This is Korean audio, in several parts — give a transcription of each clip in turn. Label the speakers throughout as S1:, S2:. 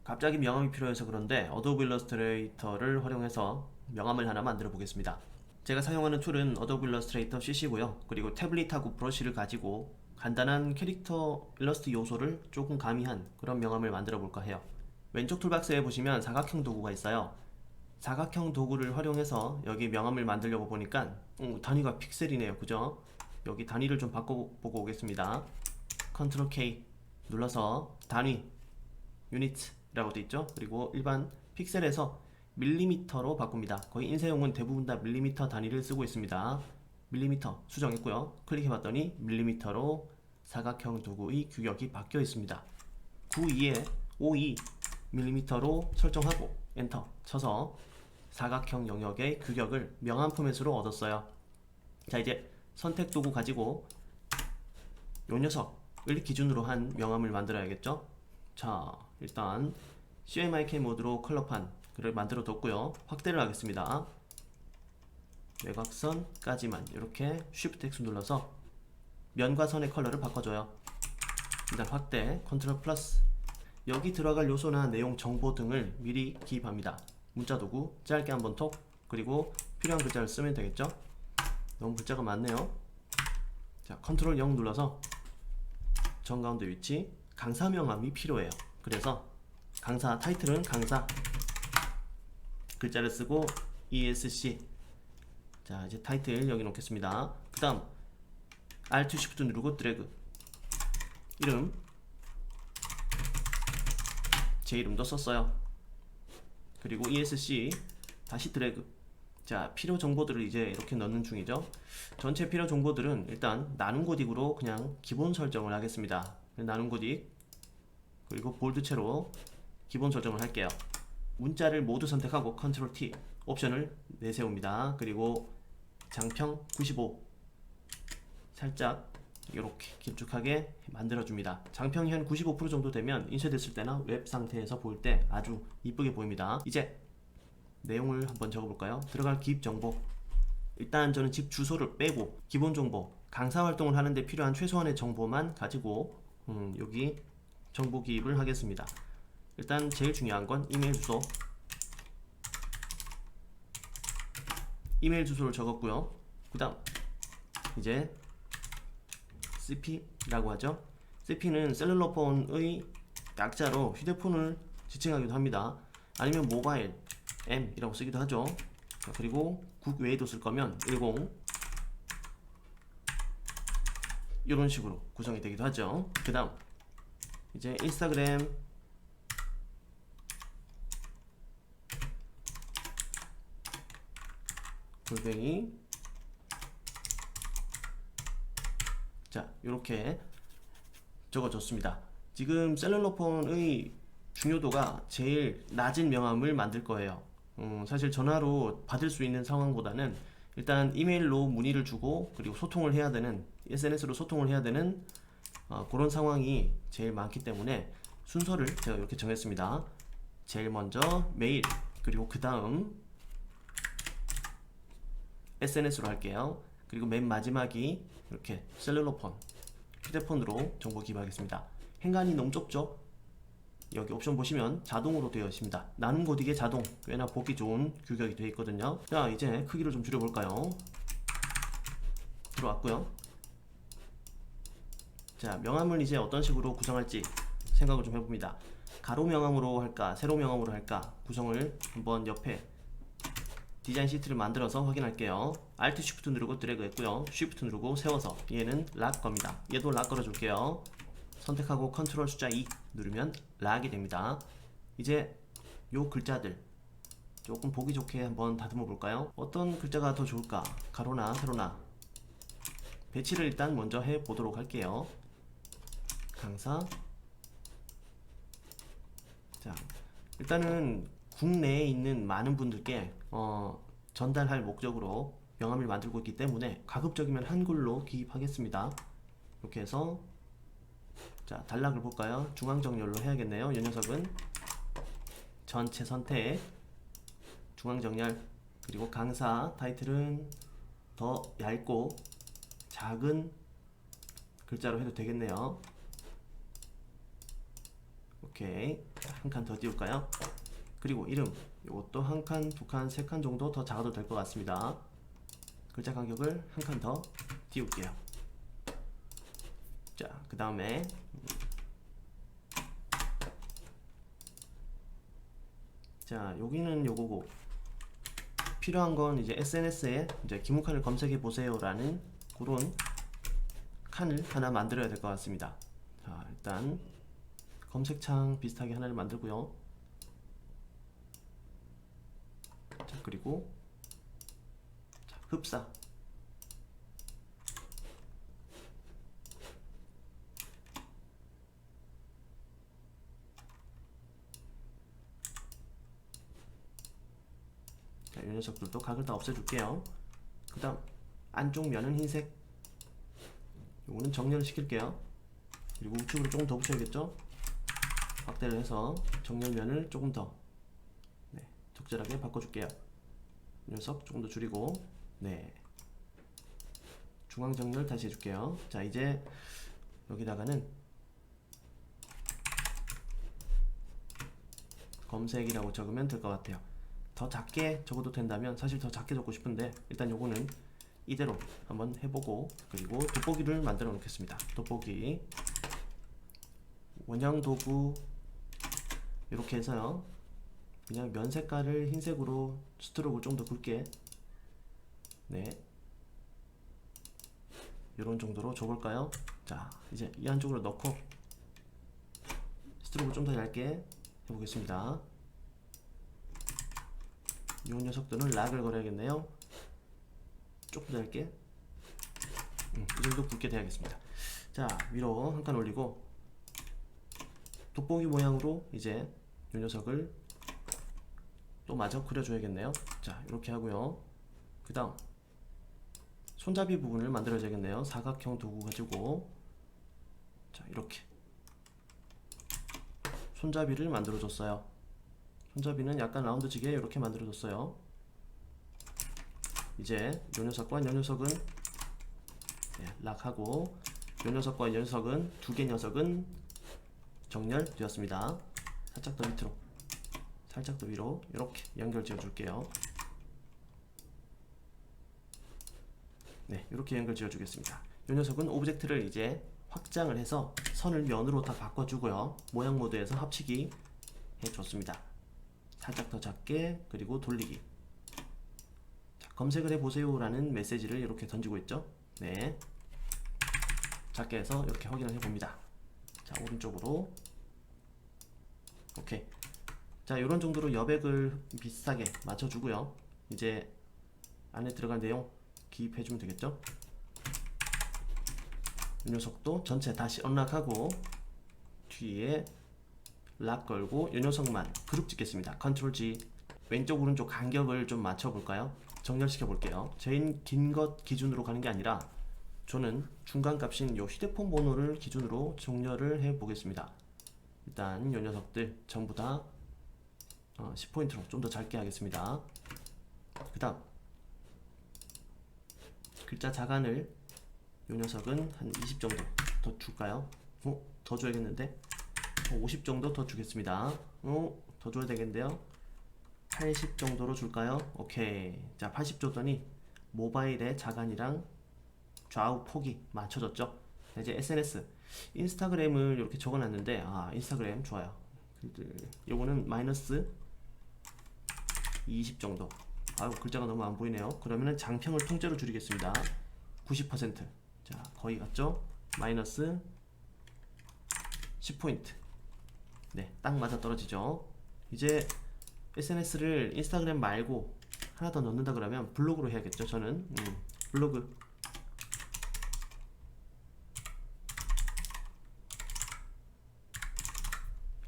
S1: 갑자기 명함이 필요해서 그런데 어도비 일러스트레이터를 활용해서 명함을 하나 만들어 보겠습니다. 제가 사용하는 툴은 어도비 일러스트레이터 CC고요. 그리고 태블릿하고 브러쉬를 가지고 간단한 캐릭터 일러스트 요소를 조금 가미한 그런 명함을 만들어 볼까 해요. 왼쪽 툴박스에 보시면 사각형 도구가 있어요. 사각형 도구를 활용해서 여기 명함을 만들려고 보니까 단위가 픽셀이네요. 그죠? 여기 단위를 좀 바꿔보고 오겠습니다. 컨트롤 K 눌러서 단위 유니트라고 되어 있죠. 그리고 일반 픽셀에서 밀리미터로 바꿉니다. 거의 인쇄용은 대부분 다 밀리미터 단위를 쓰고 있습니다. 밀리미터 수정했고요. 클릭해봤더니 밀리미터로 사각형 도구의 규격이 바뀌어 있습니다. 92에 52 밀리미터로 설정하고 엔터 쳐서 사각형 영역의 규격을 명암 포맷으로 얻었어요. 자, 이제 선택 도구 가지고 요 녀석을 기준으로 한 명암을 만들어야겠죠. 자, 일단 CMYK 모드로 컬러판을 만들어 뒀고요. 확대를 하겠습니다. 외곽선까지만 이렇게 Shift X 눌러서 면과 선의 컬러를 바꿔줘요. 일단 확대 컨트롤 플러스. 여기 들어갈 요소나 내용 정보 등을 미리 기입합니다. 문자 도구 짧게 한번 톡, 그리고 필요한 글자를 쓰면 되겠죠. 너무 글자가 많네요. 자, 컨트롤 0 눌러서 정가운데 위치 강사 명함이 필요해요. 그래서 강사 타이틀은 강사 글자를 쓰고 ESC. 자, 이제 타이틀 여기 놓겠습니다. 그 다음 Alt Shift 누르고 드래그 이름 제 이름도 썼어요. 그리고 ESC 다시 드래그. 자, 필요 정보들을 이제 이렇게 넣는 중이죠. 전체 필요 정보들은 일단 나눔 고딕으로 그냥 기본 설정을 하겠습니다. 나눔 고딕 그리고 볼드체로 기본 설정을 할게요. 문자를 모두 선택하고 컨트롤 T 옵션을 내세웁니다. 그리고 장평 95 살짝 이렇게 길쭉하게 만들어줍니다. 장평이 한 95% 정도 되면 인쇄됐을 때나 웹 상태에서 볼 때 아주 이쁘게 보입니다. 이제 내용을 한번 적어볼까요? 들어갈 기입 정보. 일단 저는 집 주소를 빼고 기본 정보, 강사 활동을 하는데 필요한 최소한의 정보만 가지고 여기 정보 기입을 하겠습니다. 일단 제일 중요한 건 이메일 주소. 이메일 주소를 적었고요. 그 다음 이제 CP라고 하죠. CP는 셀룰러폰의 약자로 휴대폰을 지칭하기도 합니다. 아니면 모바일 M 이라고 쓰기도 하죠. 자, 그리고 국 외에도 쓸 거면 10 이런 식으로 구성이 되기도 하죠. 그 다음 이제 인스타그램 골뱅이. 자, 이렇게 적어줬습니다. 지금 셀룰러폰의 중요도가 제일 낮은 명함을 만들 거예요. 사실 전화로 받을 수 있는 상황보다는 일단 이메일로 문의를 주고 그리고 소통을 해야 되는, SNS로 소통을 해야 되는 그런 상황이 제일 많기 때문에 순서를 제가 이렇게 정했습니다. 제일 먼저 메일, 그리고 그 다음 SNS로 할게요. 그리고 맨 마지막이 이렇게 셀룰러폰, 휴대폰으로 정보 기입하겠습니다. 행간이 너무 좁죠? 여기 옵션 보시면 자동으로 되어 있습니다. 나눔 고딕의 자동, 꽤나 보기 좋은 규격이 되어 있거든요. 자, 이제 크기를 좀 줄여볼까요? 들어왔고요. 자, 명함을 이제 어떤 식으로 구성할지 생각을 좀 해봅니다. 가로 명함으로 할까, 세로 명함으로 할까, 구성을 한번 옆에 디자인 시트를 만들어서 확인할게요. Alt Shift 누르고 드래그 했고요. Shift 누르고 세워서 얘는 락 겁니다. 얘도 락 걸어줄게요. 선택하고 컨트롤 숫자 2 누르면 락이 됩니다. 이제 요 글자들 조금 보기 좋게 한번 다듬어 볼까요? 어떤 글자가 더 좋을까? 가로나 세로나. 배치를 일단 먼저 해 보도록 할게요. 강사. 자, 일단은 국내에 있는 많은 분들께 전달할 목적으로 명함을 만들고 있기 때문에 가급적이면 한글로 기입하겠습니다. 이렇게 해서 자, 단락을 볼까요? 중앙정렬로 해야겠네요. 이 녀석은 전체 선택, 중앙정렬, 그리고 강사 타이틀은 더 얇고 작은 글자로 해도 되겠네요. 오케이. 한 칸 더 띄울까요? 그리고 이름 이것도 한 칸, 두 칸, 세 칸 정도 더 작아도 될 것 같습니다. 글자 간격을 한 칸 더 띄울게요. 자, 그 다음에 자, 여기는 요거고 필요한 건 이제 SNS에 이제 기무칸을 검색해 보세요라는 그런 칸을 하나 만들어야 될 것 같습니다. 자, 일단 검색창 비슷하게 하나를 만들고요. 자, 그리고 자, 흡사. 자, 이 녀석들도 각을 다 없애줄게요. 그 다음 안쪽 면은 흰색. 요거는 정렬을 시킬게요. 그리고 우측으로 조금 더 붙여야겠죠? 확대를 해서 정렬면을 조금 더 적절하게 바꿔줄게요. 이 녀석 조금 더 줄이고 중앙 정렬 다시 해줄게요. 자, 이제 여기다가는 검색이라고 적으면 될 것 같아요. 더 작게 적어도 된다면 사실 더 작게 적고 싶은데 일단 요거는 이대로 한번 해보고 그리고 돋보기를 만들어 놓겠습니다. 돋보기 원형 도구 이렇게 해서요. 그냥 면 색깔을 흰색으로 스트로크를 좀 더 굵게 이런 정도로 줘볼까요? 자, 이제 이 안쪽으로 넣고 스트로크를 좀 더 얇게 해보겠습니다. 이 녀석들은 락을 걸어야겠네요. 조금 더 얇게 이 정도 굵게 돼야겠습니다. 자, 위로 한 칸 올리고 돋보기 모양으로 이제 이 녀석을 또 마저 그려줘야겠네요. 자, 이렇게 하고요. 그 다음 손잡이 부분을 만들어줘야겠네요. 사각형 도구 가지고 자, 이렇게 손잡이를 만들어줬어요. 손잡이는 약간 라운드지게 이렇게 만들어줬어요. 이제 이 녀석과 이 녀석은 락하고 이 녀석과 이 녀석은 두 개 녀석은 정렬되었습니다. 살짝 더 밑으로 살짝 더 위로 이렇게 연결 지어 줄게요. 이렇게 연결 지어 주겠습니다. 이 녀석은 오브젝트를 이제 확장을 해서 선을 면으로 다 바꿔주고요. 모양 모드에서 합치기 해줬습니다. 살짝 더 작게 그리고 돌리기. 자, 검색을 해보세요 라는 메시지를 이렇게 던지고 있죠. 작게 해서 이렇게 확인을 해봅니다. 자, 오른쪽으로 오케이. 자, 이런 정도로 여백을 비슷하게 맞춰주고요. 이제 안에 들어갈 내용 기입해주면 되겠죠. 이 녀석도 전체 다시 언락하고 뒤에 락 걸고 이 녀석만 그룹 찍겠습니다. 컨트롤 G. 왼쪽 오른쪽 간격을 좀 맞춰볼까요? 정렬시켜 볼게요. 제일 긴 것 기준으로 가는 게 아니라 저는 중간값인 이 휴대폰 번호를 기준으로 정렬을 해 보겠습니다. 일단 이 녀석들 전부 다 10포인트로 좀 더 짧게 하겠습니다. 그 다음 글자 자간을 이 녀석은 한 20 정도 더 줄까요? 더 줘야겠는데 50 정도 더 주겠습니다. 더 줘야 되겠는데요. 80 정도로 줄까요? 오케이. 자, 80 줬더니 모바일의 자간이랑 좌우 폭이 맞춰졌죠. 이제 SNS 인스타그램을 이렇게 적어놨는데 인스타그램 좋아요. 요거는 마이너스 20 정도. 글자가 너무 안 보이네요. 그러면은 장평을 통째로 줄이겠습니다. 90%. 자, 거의 갔죠? 마이너스 10포인트. 딱 맞아 떨어지죠. 이제 SNS를 인스타그램 말고 하나 더 넣는다 그러면 블로그로 해야겠죠. 저는 블로그.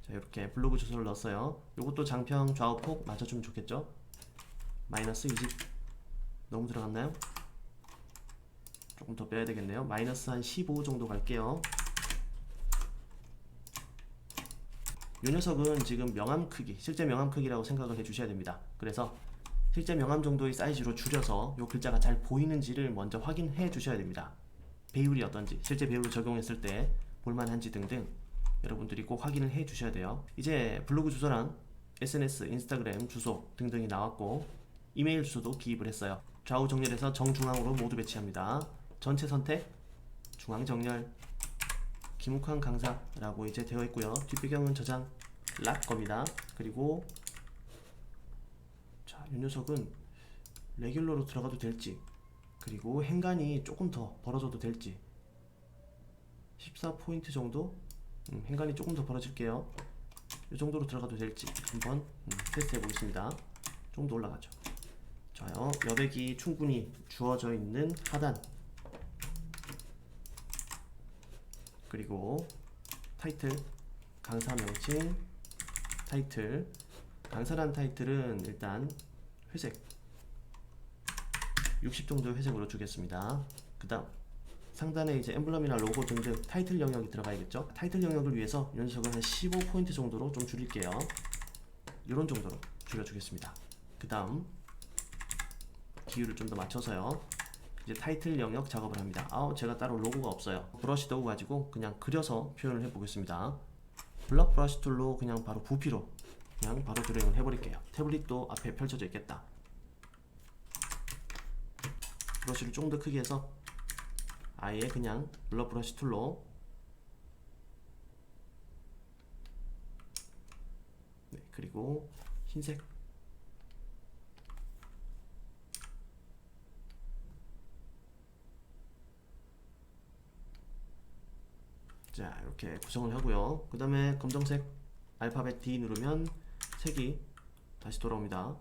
S1: 자, 이렇게 블로그 주소를 넣었어요. 요것도 장평 좌우폭 맞춰주면 좋겠죠. 마이너스 20 너무 들어갔나요? 조금 더 빼야 되겠네요. 마이너스 한 15 정도 갈게요. 이 녀석은 지금 명암 크기, 실제 명암 크기라고 생각을 해주셔야 됩니다. 그래서 실제 명암 정도의 사이즈로 줄여서 이 글자가 잘 보이는지를 먼저 확인해 주셔야 됩니다. 배율이 어떤지, 실제 배율을 적용했을 때 볼만한지 등등 여러분들이 꼭 확인을 해 주셔야 돼요. 이제 블로그 주소랑 SNS, 인스타그램 주소 등등이 나왔고 이메일 주소도 기입을 했어요. 좌우 정렬해서 정중앙으로 모두 배치합니다. 전체 선택, 중앙 정렬, 김욱환 강사라고 이제 되어 있고요. 뒷배경은 저장 락 겁니다. 그리고 자, 이 녀석은 레귤러로 들어가도 될지, 그리고 행간이 조금 더 벌어져도 될지, 14포인트 정도? 행간이 조금 더 벌어질게요. 이 정도로 들어가도 될지 한번 테스트 해보겠습니다. 좀 더 올라가죠. 좋아요. 여백이 충분히 주어져 있는 하단, 그리고 타이틀, 강사 명칭, 타이틀, 강사란 타이틀은 일단 회색 60 정도의 회색으로 주겠습니다. 그 다음 상단에 이제 엠블럼이나 로고 등등 타이틀 영역이 들어가야겠죠. 타이틀 영역을 위해서 이 녀석은 한 15포인트 정도로 좀 줄일게요. 이런 정도로 줄여주겠습니다. 그 다음 기울을 좀 더 맞춰서요. 이제 타이틀 영역 작업을 합니다. 제가 따로 로고가 없어요. 브러쉬 도구 가지고 그냥 그려서 표현을 해보겠습니다. 블럭 브러쉬 툴로 그냥 바로 부피로 그냥 바로 드래그를 해버릴게요. 태블릿도 앞에 펼쳐져 있겠다. 브러쉬를 좀 더 크게 해서 아예 그냥 블럭 브러쉬 툴로 그리고 흰색, 자 이렇게 구성을 하고요. 그 다음에 검정색 알파벳 D 누르면 색이 다시 돌아옵니다.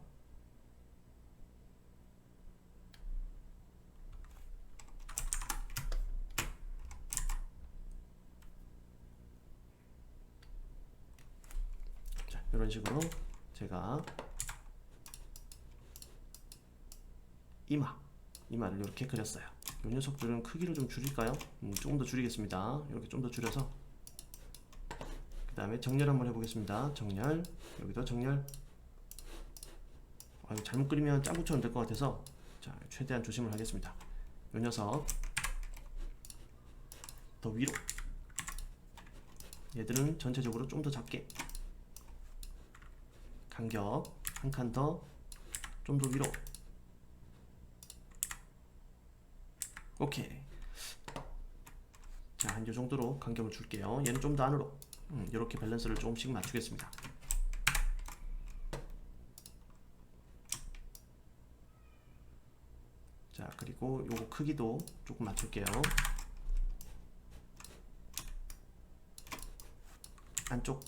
S1: 자, 이런 식으로 제가 이마를 이렇게 그렸어요. 이 녀석들은 크기를 좀 줄일까요? 조금 더 줄이겠습니다. 이렇게 좀 더 줄여서 그 다음에 정렬 한번 해보겠습니다. 정렬, 여기도 정렬. 이거 잘못 그리면 짱구처럼 될 것 같아서 자 최대한 조심을 하겠습니다. 이 녀석 더 위로, 얘들은 전체적으로 좀 더 작게, 간격 한 칸 더, 좀 더 위로. 오케이. 자, 한 요 정도로 간격을 줄게요. 얘는 좀 더 안으로. 이렇게 밸런스를 조금씩 맞추겠습니다. 자, 그리고 요거 크기도 조금 맞출게요. 안쪽.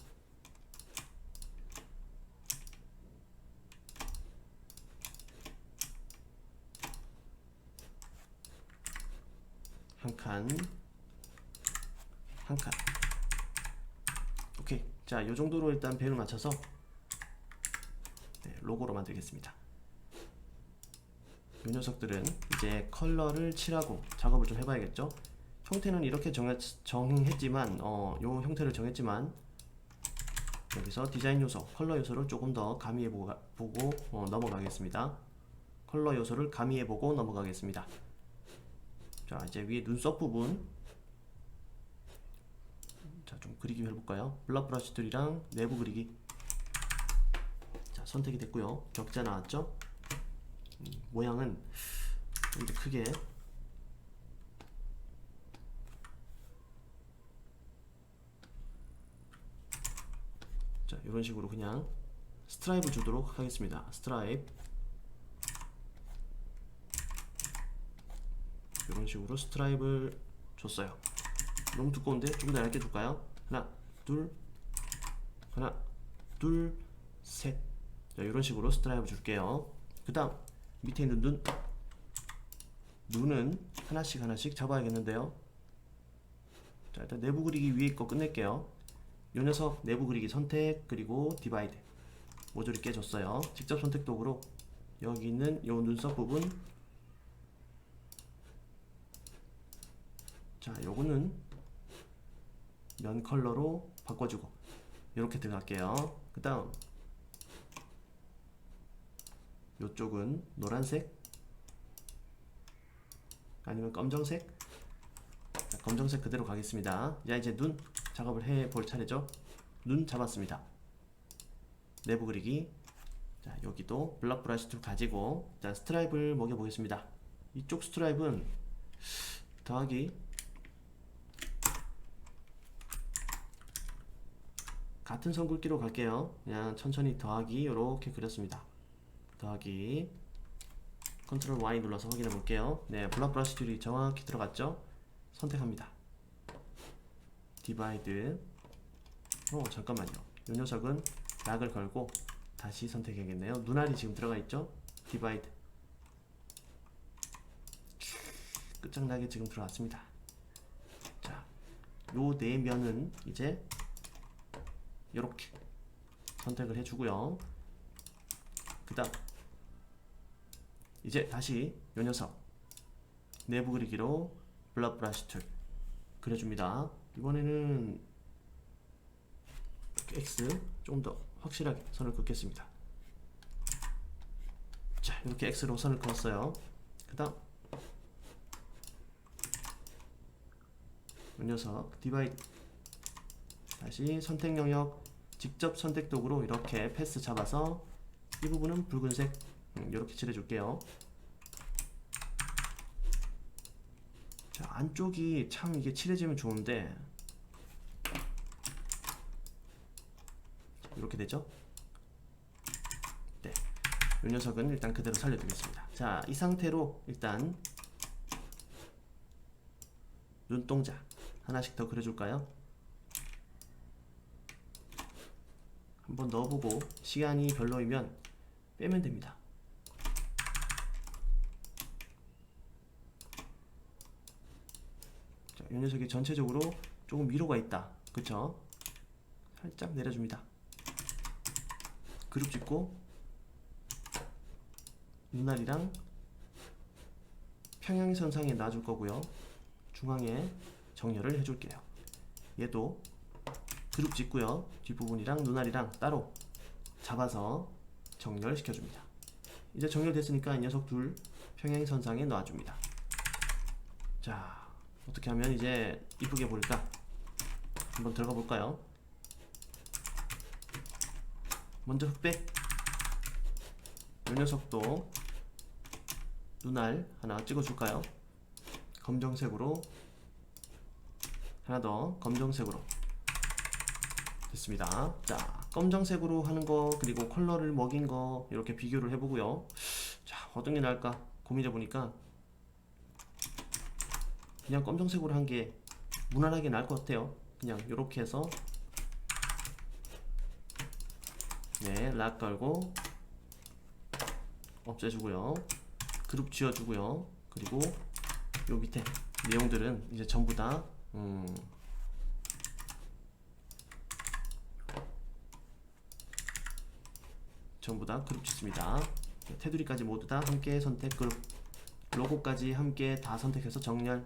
S1: 한 칸, 한 칸. 오케이. 자, 요 정도로 일단 배를 맞춰서 로고로 만들겠습니다. 이 녀석들은 이제 컬러를 칠하고 작업을 좀 해봐야겠죠. 형태는 이렇게 정했지만 요 형태를 정했지만 여기서 디자인 요소, 컬러 요소를 조금 더 가미해보고 넘어가겠습니다. 컬러 요소를 가미해보고 넘어가겠습니다. 자, 이제 위에 눈썹 부분 자, 좀 그리기 해볼까요? 블럭 브러쉬 툴이랑 내부 그리기. 자, 선택이 됐고요. 격자 나왔죠? 모양은 좀 더 크게, 자, 이런 식으로 그냥 스트라이프 주도록 하겠습니다. 스트라이프, 이런 식으로 스트라이프를 줬어요. 너무 두꺼운데 좀 더 얇게 줄까요? 하나, 둘, 셋. 자, 이런 식으로 스트라이프 줄게요. 그 다음 밑에 있는 눈은 하나씩 잡아야겠는데요. 자, 일단 내부 그리기 위에 거 끝낼게요. 이 녀석 내부 그리기 선택, 그리고 디바이드 모조리 깨졌어요. 직접 선택 도구로 여기 있는 이 눈썹 부분, 자, 요거는 면 컬러로 바꿔주고 이렇게 들어갈게요. 그 다음 요쪽은 노란색 아니면 검정색. 자, 검정색 그대로 가겠습니다. 자, 이제 눈 작업을 해 볼 차례죠. 눈 잡았습니다. 내부 그리기. 자, 여기도 블럭 브러쉬 툴 가지고 자, 스트라이브를 먹여 보겠습니다. 이쪽 스트라이브는 더하기 같은 선 굵기로 갈게요. 그냥 천천히 더하기 이렇게 그렸습니다. 더하기 컨트롤 Y 눌러서 확인해 볼게요. 네, 블럭 브러쉬 툴이 정확히 들어갔죠. 선택합니다. 디바이드. 잠깐만요. 이 녀석은 락을 걸고 다시 선택해야겠네요. 눈알이 지금 들어가 있죠. 디바이드. 끝장나게 지금 들어왔습니다. 자, 요 네 면은 이제 이렇게 선택을 해주고요. 그 다음 이제 다시 요 녀석 내부 그리기로 블럭 브러쉬 툴 그려줍니다. 이번에는 X 좀 더 확실하게 선을 긋겠습니다. 자, 이렇게 X로 선을 그었어요. 그 다음 이 녀석 디바이드. 다시 선택 영역 직접 선택 도구로 이렇게 패스 잡아서 이 부분은 붉은색 이렇게 칠해줄게요. 자, 안쪽이 참 이게 칠해지면 좋은데 이렇게 되죠? 네, 이 녀석은 일단 그대로 살려두겠습니다. 자, 이 상태로 일단 눈동자 하나씩 더 그려줄까요? 한번 넣어보고 시간이 별로이면 빼면 됩니다. 자, 이 녀석이 전체적으로 조금 미로가 있다. 그쵸? 살짝 내려줍니다. 그룹 짓고 눈알이랑 평행선상에 놔줄 거고요. 중앙에 정렬을 해줄게요. 얘도 그룹 짓고요. 뒷부분이랑 눈알이랑 따로 잡아서 정렬시켜줍니다. 이제 정렬됐으니까 이 녀석 둘 평행선상에 놔줍니다. 자, 어떻게 하면 이제 이쁘게 보일까? 한번 들어가 볼까요? 먼저 흑백. 이 녀석도 눈알 하나 찍어줄까요? 검정색으로 하나 더 검정색으로 됐습니다. 자, 검정색으로 하는 거 그리고 컬러를 먹인 거 이렇게 비교를 해보고요. 자, 어떤 게 나을까 고민해 보니까 그냥 검정색으로 한 게 무난하게 나을 것 같아요. 그냥 이렇게 해서 네, 락 걸고 없애주고요. 그룹 지워주고요. 그리고 요 밑에 내용들은 이제 전부 다 그룹 짓습니다. 테두리까지 모두 다 함께 선택 그룹, 로고까지 함께 다 선택해서 정렬.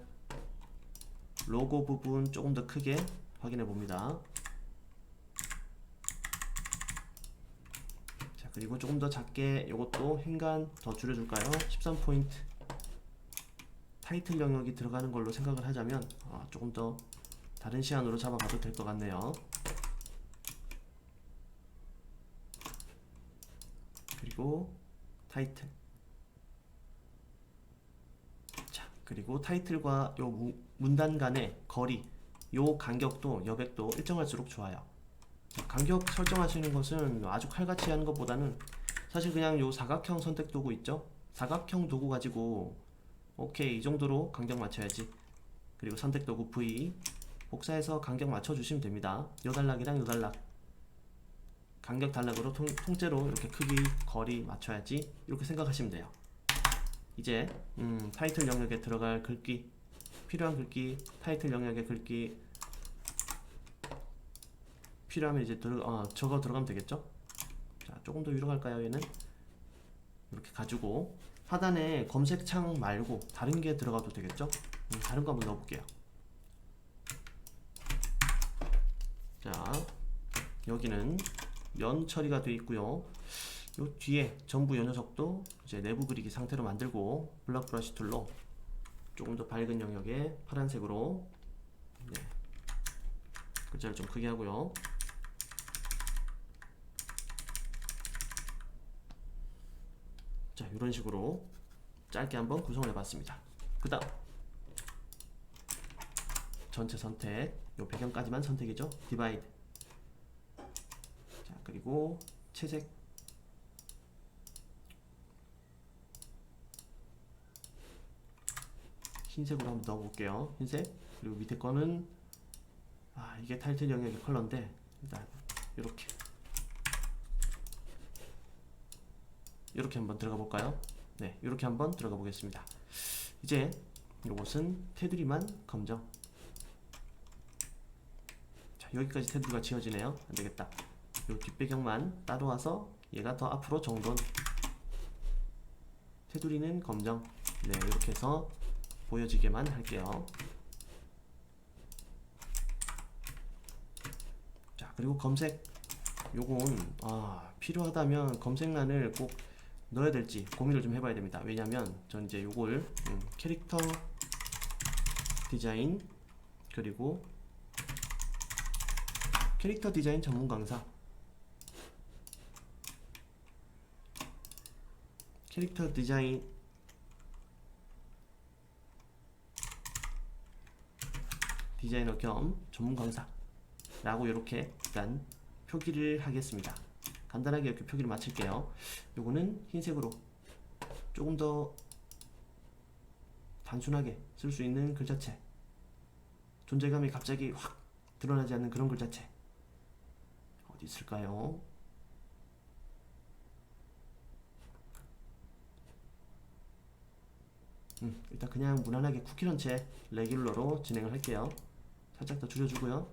S1: 로고 부분 조금 더 크게 확인해 봅니다. 자, 그리고 조금 더 작게 이것도 행간 더 줄여줄까요? 13포인트. 타이틀 영역이 들어가는 걸로 생각을 하자면 조금 더 다른 시안으로 잡아봐도 될 것 같네요. 그리고 타이틀. 자, 그리고 타이틀과 요 문단 간의 거리, 요 간격도 여백도 일정할수록 좋아요. 자, 간격 설정하시는 것은 아주 칼같이 하는 것보다는 사실 그냥 요 사각형 선택 도구 있죠? 사각형 도구 가지고 오케이 이 정도로 간격 맞춰야지. 그리고 선택 도구 V 복사해서 간격 맞춰주시면 됩니다. 요 단락이랑 요 단락 간격 단락으로 통째로 이렇게 크기 거리 맞춰야지 이렇게 생각하시면 돼요. 이제 타이틀 영역에 들어갈 글귀, 필요한 글귀, 타이틀 영역의 글귀 필요하면 이제 적어 들어가면 되겠죠. 자, 조금 더 위로 갈까요? 얘는 이렇게 가지고 하단에 검색창 말고 다른 게 들어가도 되겠죠. 다른 거 한번 넣어볼게요. 자, 여기는 면 처리가 되어 있고요. 요 뒤에 전부 요 녀석도 이제 내부 그리기 상태로 만들고 블럭 브러쉬 툴로 조금 더 밝은 영역에 파란색으로 글자를 좀 크게 하고요. 자, 이런 식으로 짧게 한번 구성을 해봤습니다. 그 다음 전체 선택, 요 배경까지만 선택이죠. 디바이드. 자, 그리고 채색, 흰색으로 한번 넣어볼게요. 흰색. 그리고 밑에 거는 이게 타이틀 영역의 컬러인데 일단 이렇게 한번 들어가 볼까요? 네, 이렇게 한번 들어가 보겠습니다. 이제 이것은 테두리만 검정. 자, 여기까지 테두리가 지워지네요. 안되겠다. 요 뒷배경만 따로 와서 얘가 더 앞으로 정돈. 테두리는 검정. 네, 이렇게 해서 보여지게만 할게요. 자, 그리고 검색. 요건 필요하다면 검색란을 꼭 넣어야 될지 고민을 좀 해봐야 됩니다. 왜냐면 전 이제 요걸 캐릭터 디자인, 그리고 캐릭터 디자인 전문 강사, 캐릭터 디자인 디자이너 겸 전문 강사 라고 이렇게 일단 표기를 하겠습니다. 간단하게 이렇게 표기를 마칠게요. 요거는 흰색으로 조금 더 단순하게 쓸 수 있는 글자체, 존재감이 갑자기 확 드러나지 않는 그런 글자체 어디 있을까요? 일단 그냥 무난하게 쿠키런체 레귤러로 진행을 할게요. 살짝 더 줄여주고요.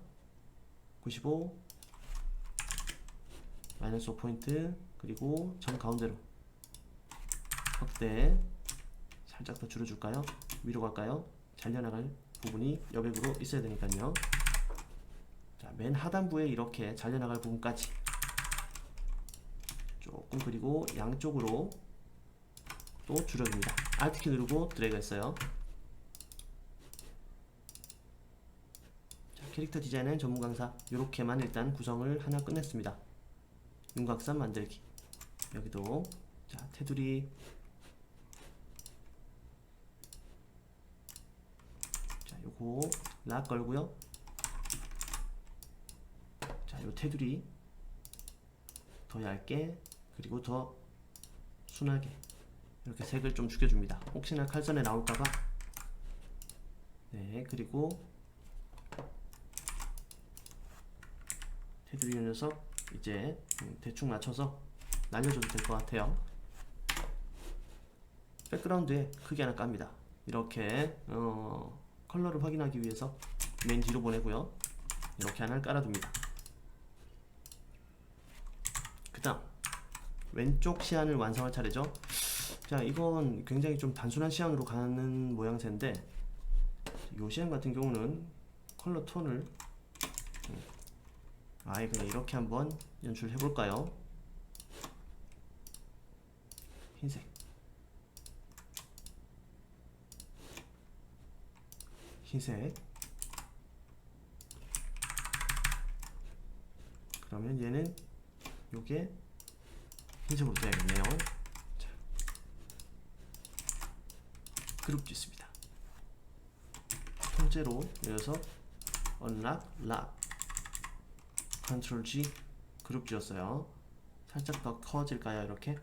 S1: 95 마이너스 5포인트, 그리고 점 가운데로 확대. 살짝 더 줄여줄까요? 위로 갈까요? 잘려나갈 부분이 여백으로 있어야 되니까요. 자, 맨 하단부에 이렇게 잘려나갈 부분까지 조금, 그리고 양쪽으로 또 줄여줍니다. Alt키 누르고 드래그 했어요. 자, 캐릭터 디자인은 전문 강사 이렇게만 일단 구성을 하나 끝냈습니다. 윤곽선 만들기. 여기도 자, 테두리, 자, 요거 락 걸고요. 자, 요 테두리 더 얇게, 그리고 더 순하게 이렇게 색을 좀 죽여줍니다. 혹시나 칼선에 나올까봐. 네, 그리고 테두리 요 녀석 이제 대충 맞춰서 날려줘도 될 것 같아요. 백그라운드에 크기 하나 깝니다. 이렇게 컬러를 확인하기 위해서 맨 뒤로 보내고요. 이렇게 하나를 깔아둡니다. 그 다음 왼쪽 시안을 완성할 차례죠. 자, 이건 굉장히 좀 단순한 시안으로 가는 모양새인데, 이 시안 같은 경우는 컬러 톤을 아예 그냥 이렇게 한번 연출해 볼까요? 흰색, 흰색. 그러면 얘는 요게 흰색으로 돼야겠네요. 자, 그룹 짓습니다. 통째로 이어서 언락, 락, 컨트롤 G 그룹 지었어요. 살짝 더 커질까요? 이렇게.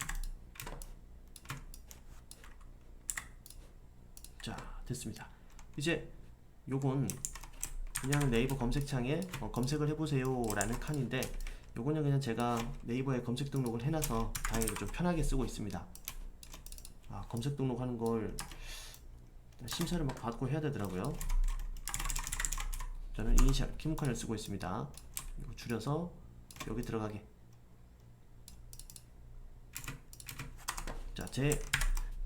S1: 자, 됐습니다. 이제 요건 그냥 네이버 검색창에 검색을 해보세요 라는 칸인데, 요거는 그냥 제가 네이버에 검색 등록을 해놔서 다행히 좀 편하게 쓰고 있습니다. 검색 등록하는 걸 심사를 막 받고 해야 되더라고요. 저는 이니셜 키무칸을 쓰고 있습니다. 이거 줄여서 여기 들어가게. 자, 제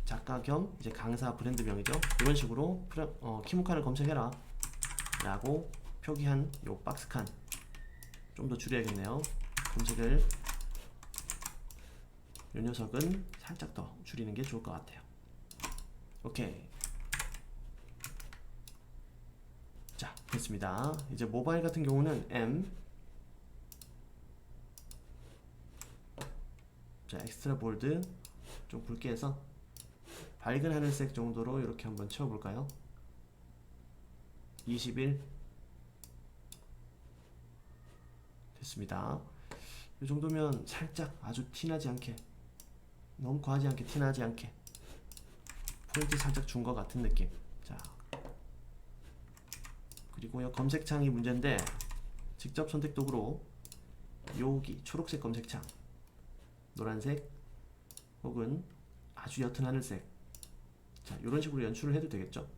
S1: 작가 겸 이제 강사 브랜드명이죠. 이런 식으로 키무칸을 검색해라 라고 표기한 요 박스칸 좀 더 줄여야겠네요. 검색을 요 녀석은 살짝 더 줄이는 게 좋을 것 같아요. 오케이. 자, 됐습니다. 이제 모바일 같은 경우는 M, 자 엑스트라 볼드 좀 굵게 해서 밝은 하늘색 정도로 이렇게 한번 채워볼까요? 21 됐습니다. 이 정도면 살짝 아주 티나지 않게, 너무 과하지 않게, 티나지 않게 포인트 살짝 준 것 같은 느낌. 자 그리고 요 검색창이 문제인데 직접 선택 도구로 여기 초록색 검색창, 노란색 혹은 아주 옅은 하늘색, 자 이런 식으로 연출을 해도 되겠죠.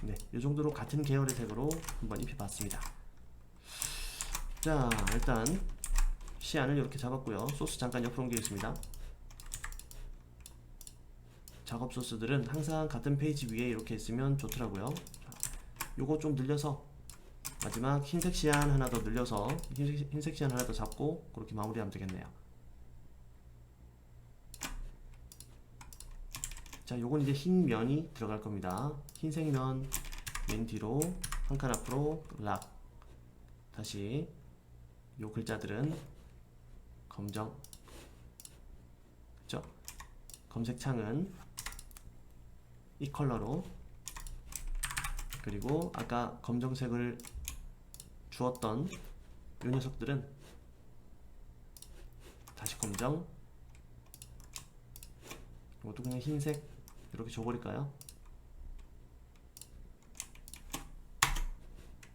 S1: 네, 이 정도로 같은 계열의 색으로 한번 입혀봤습니다. 자 일단 시안을 이렇게 잡았고요. 소스 잠깐 옆으로 옮기겠습니다. 작업 소스들은 항상 같은 페이지 위에 이렇게 있으면 좋더라고요. 자, 요거 좀 늘려서 마지막 흰색 시안 하나 더 늘려서 흰색 시안 하나 더 잡고 그렇게 마무리하면 되겠네요. 자 요건 이제 흰 면이 들어갈 겁니다. 흰색 면 맨 뒤로 한 칸 앞으로 락, 다시 요 글자들은 검정, 그쵸? 검색 창은 이 컬러로, 그리고 아까 검정색을 주었던 요 녀석들은 다시 검정, 이것도 그냥 흰색 이렇게 줘버릴까요?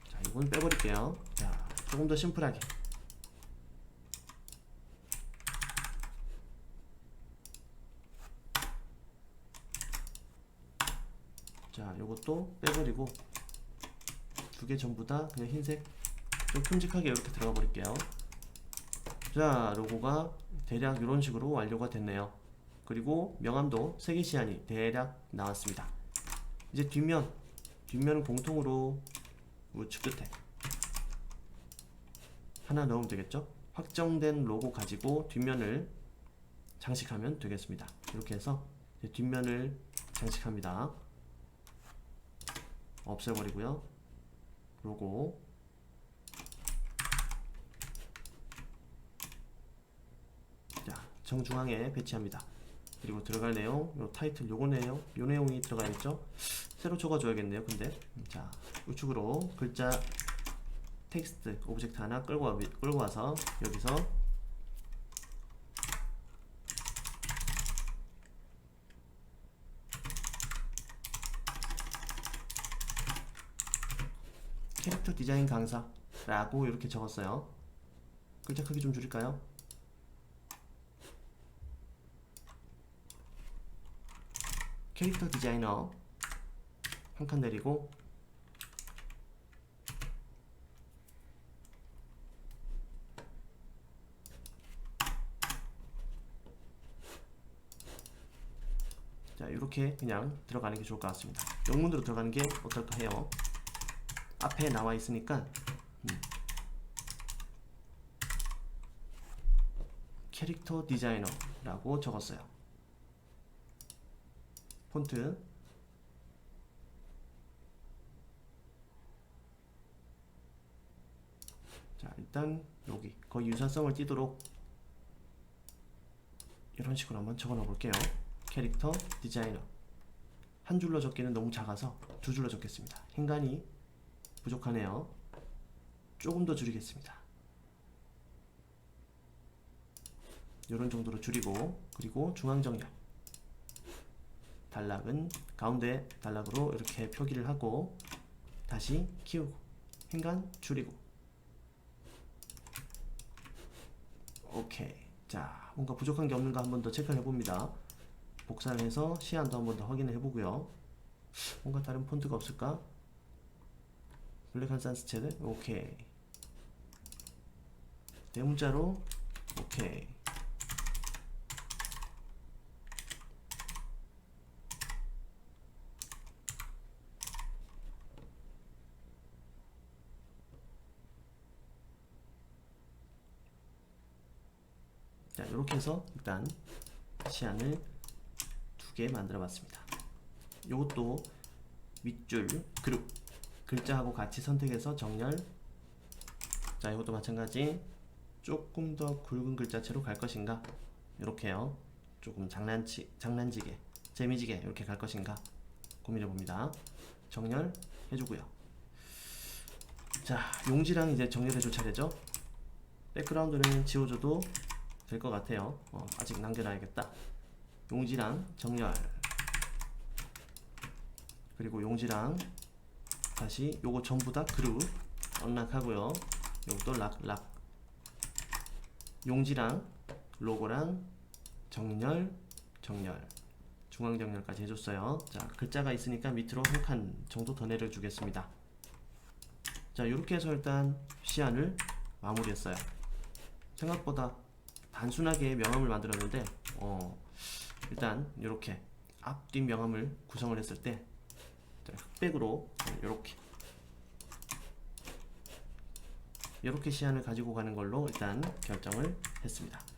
S1: 자 이건 빼버릴게요. 자 조금 더 심플하게, 자 요것도 빼버리고 두 개 전부 다 그냥 흰색 좀 큼직하게 이렇게 들어가 버릴게요. 자 로고가 대략 이런 식으로 완료가 됐네요. 그리고 명암도 3개 시안이 대략 나왔습니다. 이제 뒷면은 공통으로 우측 끝에 하나 넣으면 되겠죠. 확정된 로고 가지고 뒷면을 장식하면 되겠습니다. 이렇게 해서 이제 뒷면을 장식합니다. 없애버리고요. 로고 자 정중앙에 배치합니다. 그리고 들어갈 내용, 요 타이틀 요거네요. 요 내용이 들어가 있죠. 새로 적어줘야겠네요. 근데 자 우측으로 글자 텍스트 오브젝트 하나 끌고 와서 여기서 캐릭터 디자인 강사라고 이렇게 적었어요. 글자 크기 좀 줄일까요? 캐릭터 디자이너 한 칸 내리고 자 이렇게 그냥 들어가는 게 좋을 것 같습니다. 영문으로 들어가는 게 어떨까 해요. 앞에 나와 있으니까 캐릭터 디자이너라고 적었어요. 폰트 자 일단 여기 거의 유사성을 띠도록 이런 식으로 한번 적어 넣어 볼게요. 캐릭터 디자이너 한 줄로 적기는 너무 작아서 두 줄로 적겠습니다. 행간이 부족하네요. 조금 더 줄이겠습니다. 이런 정도로 줄이고, 그리고 중앙 정렬 단락은 가운데 단락으로 이렇게 표기를 하고 다시 키우고 행간 줄이고. 오케이. 자 뭔가 부족한 게 없는가 한번 더 체크를 해봅니다. 복사를 해서 시안도 한번 더 확인을 해보고요. 뭔가 다른 폰트가 없을까? 블랙한 산스체드 오케이. 대문자로 오케이. 자 이렇게 해서 일단 시안을 2개 만들어 봤습니다. 요것도 밑줄 그룹 글자하고 같이 선택해서 정렬. 자, 이것도 마찬가지. 조금 더 굵은 글자체로 갈 것인가, 이렇게요. 조금 장난지게 재미지게 이렇게 갈 것인가 고민해 봅니다. 정렬 해주고요. 자, 용지랑 이제 정렬해 줄 차례죠. 백그라운드는 지워줘도 될 것 같아요. 아직 남겨놔야겠다. 용지랑 정렬, 그리고 용지랑 다시 요거 전부 다 그룹 언락하고요. 요것도 락. 용지랑 로고랑 정렬 중앙 정렬까지 해줬어요. 자, 글자가 있으니까 밑으로 한 칸 정도 더 내려주겠습니다. 자, 이렇게 해서 일단 시안을 마무리했어요. 생각보다 단순하게 명암을 만들었는데 일단 이렇게 앞뒤 명암을 구성을 했을 때 흑백으로 이렇게 시안을 가지고 가는 걸로 일단 결정을 했습니다.